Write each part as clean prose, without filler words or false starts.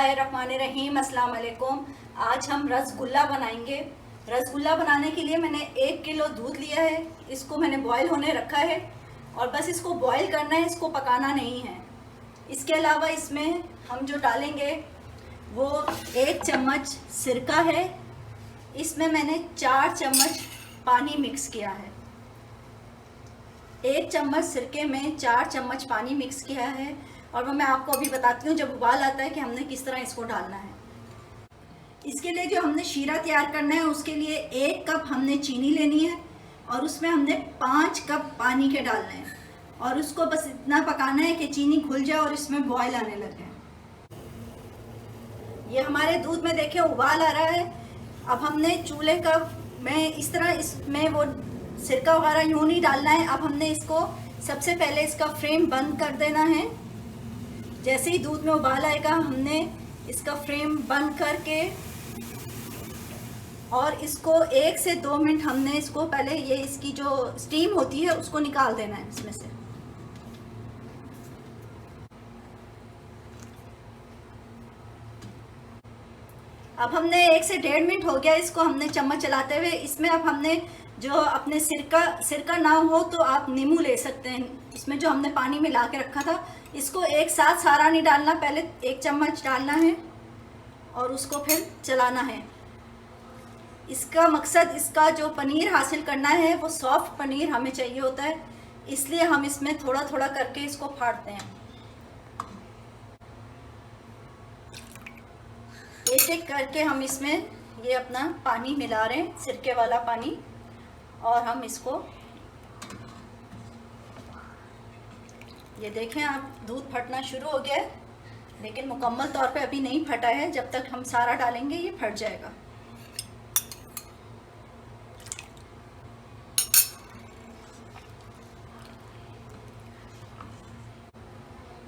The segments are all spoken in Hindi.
बिस्मिल्लाहिर्रहमानिर्रहीम। अस्सलाम वालेकुम। आज हम रसगुल्ला बनाएंगे। रसगुल्ला बनाने के लिए मैंने 1 किलो दूध लिया है। इसको मैंने बॉईल होने रखा है और बस इसको बॉईल करना है, इसको पकाना नहीं है। इसके अलावा इसमें हम जो डालेंगे वो 1 चम्मच सिरका है। इसमें मैंने 4 चम्मच पानी मिक्स किया है। 1 चम्मच सिरके में 4 चम्मच पानी मिक्स किया है और वो मैं आपको अभी बताती हूँ जब उबाल आता है कि हमने किस तरह इसको डालना है। इसके लिए जो हमने शीरा तैयार करना है उसके लिए 1 कप हमने चीनी लेनी है और उसमें हमने 5 कप पानी के डालने हैं और उसको बस इतना पकाना है कि चीनी घुल जाए और इसमें बॉयल आने लगे। ये हमारे दूध में देखिए उबाल आ रहा है। अब हमने चूल्हे का इस तरह इसमें वो सिरका वगैरह यूँ नहीं डालना है। अब हमने इसको सबसे पहले इसका फ्लेम बंद कर देना है। जैसे ही दूध में उबाल आएगा हमने इसका फ्लेम बंद करके और इसको 1 से 2 मिनट हमने इसको पहले ये इसकी जो स्टीम होती है उसको निकाल देना है इसमें से। अब हमने 1 से 1.5 मिनट हो गया इसको हमने चम्मच चलाते हुए। इसमें अब हमने जो अपने सिरका ना हो तो आप नींबू ले सकते हैं। इसमें जो हमने पानी में ला के रखा था इसको एक साथ सारा नहीं डालना, पहले 1 चम्मच डालना है और उसको फिर चलाना है। इसका मकसद इसका जो पनीर हासिल करना है वो सॉफ्ट पनीर हमें चाहिए होता है, इसलिए हम इसमें थोड़ा थोड़ा करके इसको फाड़ते हैं। एक एक करके हम इसमें ये अपना पानी मिला रहे हैं, सिरके वाला पानी, और हम इसको ये देखें आप दूध फटना शुरू हो गया है, लेकिन मुकम्मल तौर पे अभी नहीं फटा है। जब तक हम सारा डालेंगे ये फट जाएगा।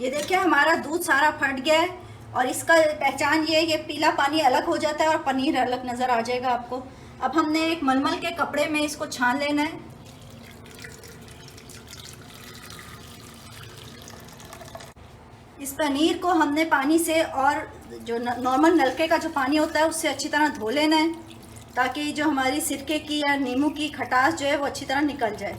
ये देखिए हमारा दूध सारा फट गया है और इसका पहचान ये है, ये पीला पानी अलग हो जाता है और पनीर अलग नज़र आ जाएगा आपको। अब हमने एक मलमल के कपड़े में इसको छान लेना है। इस पनीर को हमने पानी से और जो नॉर्मल नलके का जो पानी होता है उससे अच्छी तरह धो लेना है, ताकि जो हमारी सिरके की या नींबू की खटास जो है वो अच्छी तरह निकल जाए।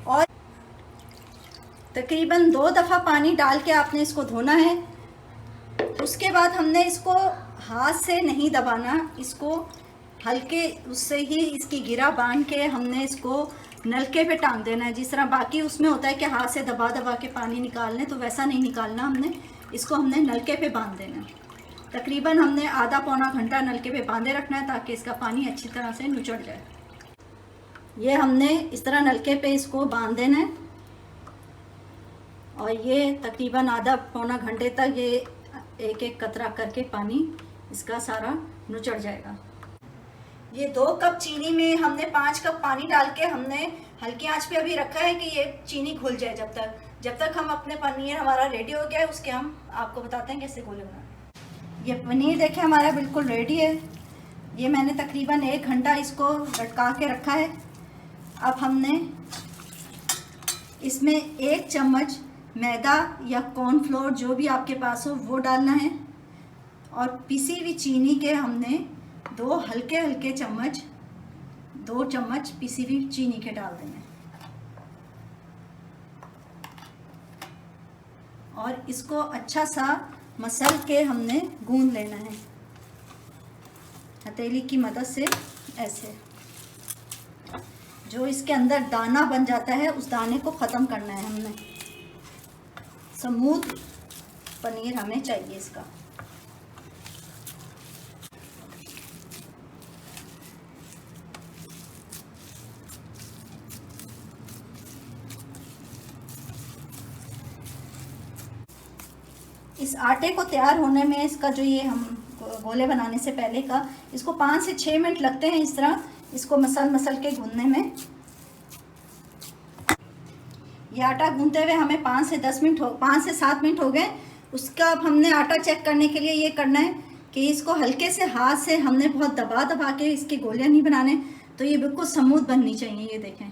और तकरीबन 2 दफ़ा पानी डाल के आपने इसको धोना है। उसके बाद हमने इसको हाथ से नहीं दबाना, इसको हल्के उससे ही इसकी गिरा बांध के हमने इसको नलके पे टांग देना है। जिस तरह बाकी उसमें होता है कि हाथ से दबा दबा के पानी निकाल लें, तो वैसा नहीं निकालना, हमने नलके पे बांध देना है। तकरीबन हमने आधा पौना घंटा नलके पे बांधे रखना है ताकि इसका पानी अच्छी तरह से नुचड़ जाए। ये हमने इस तरह नलके पे इसको बांध देना है और ये तकरीबन आधा पौना घंटे तक ये एक एक कतरा करके पानी इसका सारा नुचड़ जाएगा। ये 2 कप चीनी में हमने 5 कप पानी डाल के हमने हल्की आंच पे अभी रखा है कि ये चीनी घुल जाए। जब तक हम अपने पनीर हमारा रेडी हो गया है उसके हम आपको बताते हैं कैसे घोले बनाना। ये पनीर देखिए हमारा बिल्कुल रेडी है। ये मैंने तकरीबन 1 घंटा इसको लटका के रखा है। अब हमने इसमें 1 चम्मच मैदा या कॉर्नफ्लोर जो भी आपके पास हो वो डालना है और पिसी हुई चीनी के हमने 2 हल्के हल्के चम्मच 2 चम्मच पिसी हुई चीनी के डाल देंगे और इसको अच्छा सा मसल के हमने गूंद लेना है हथेली की मदद से। ऐसे जो इसके अंदर दाना बन जाता है उस दाने को ख़त्म करना है हमने। स्मूथ पनीर हमें चाहिए इसका। इस आटे को तैयार होने में इसका जो ये हम गोले बनाने से पहले का इसको 5 से 6 मिनट लगते हैं इस तरह इसको मसल के गूंदने में। ये आटा गूंदते हुए हमें 5 से 7 मिनट हो गए। उसका अब हमने आटा चेक करने के लिए ये करना है कि इसको हल्के से हाथ से हमने बहुत दबा दबा के इसके गोले नहीं बनाने, तो ये बिल्कुल स्मूथ बननी चाहिए। ये देखें